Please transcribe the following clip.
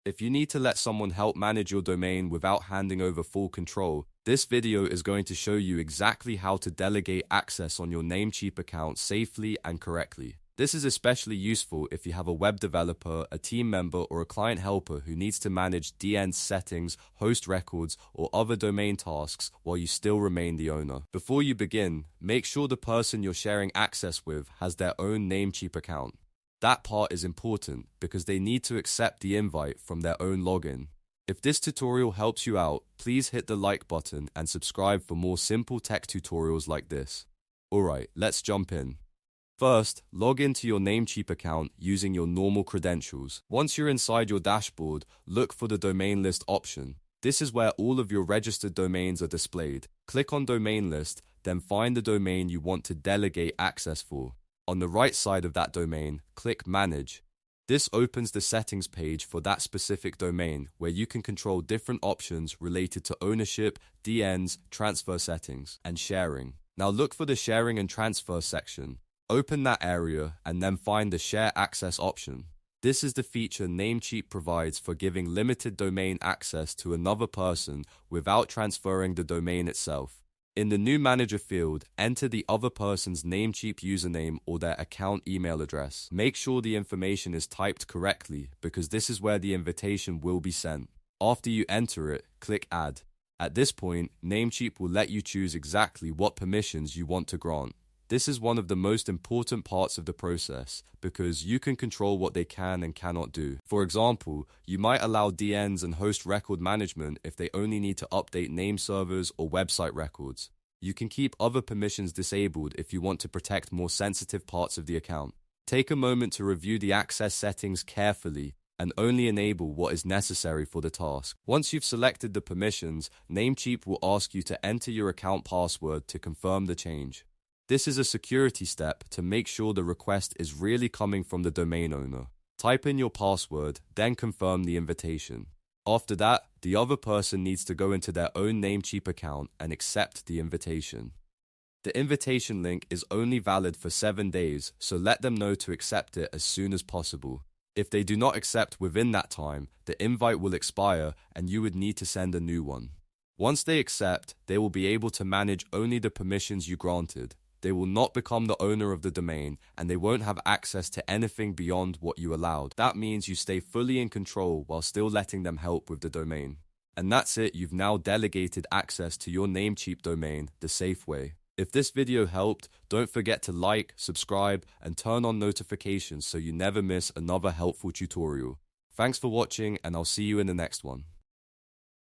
If you need to let someone help manage your domain without handing over full control, this video is going to show you exactly how to delegate access on your Namecheap account safely and correctly. This is especially useful if you have a web developer, a team member, or a client helper who needs to manage DNS settings, host records, or other domain tasks while you still remain the owner. Before you begin, make sure the person you're sharing access with has their own Namecheap account. That part is important because they need to accept the invite from their own login. If this tutorial helps you out, please hit the like button and subscribe for more simple tech tutorials like this. Alright, let's jump in. First, log into your Namecheap account using your normal credentials. Once you're inside your dashboard, look for the domain list option. This is where all of your registered domains are displayed. Click on domain list, then find the domain you want to delegate access for. On the right side of that domain, click Manage. This opens the settings page for that specific domain where you can control different options related to ownership, DNS, transfer settings, and sharing. Now look for the sharing and transfer section. Open that area and then find the Share Access option. This is the feature Namecheap provides for giving limited domain access to another person without transferring the domain itself. In the New Manager field, enter the other person's Namecheap username or their account email address. Make sure the information is typed correctly because this is where the invitation will be sent. After you enter it, click Add. At this point, Namecheap will let you choose exactly what permissions you want to grant. This is one of the most important parts of the process because you can control what they can and cannot do. For example, you might allow DNS and host record management if they only need to update name servers or website records. You can keep other permissions disabled if you want to protect more sensitive parts of the account. Take a moment to review the access settings carefully and only enable what is necessary for the task. Once you've selected the permissions, Namecheap will ask you to enter your account password to confirm the change. This is a security step to make sure the request is really coming from the domain owner. Type in your password, then confirm the invitation. After that, the other person needs to go into their own Namecheap account and accept the invitation. The invitation link is only valid for 7 days, so let them know to accept it as soon as possible. If they do not accept within that time, the invite will expire and you would need to send a new one. Once they accept, they will be able to manage only the permissions you granted. They will not become the owner of the domain, and they won't have access to anything beyond what you allowed. That means you stay fully in control while still letting them help with the domain. And that's it, you've now delegated access to your Namecheap domain the safe way. If this video helped, don't forget to like, subscribe, and turn on notifications so you never miss another helpful tutorial. Thanks for watching, and I'll see you in the next one.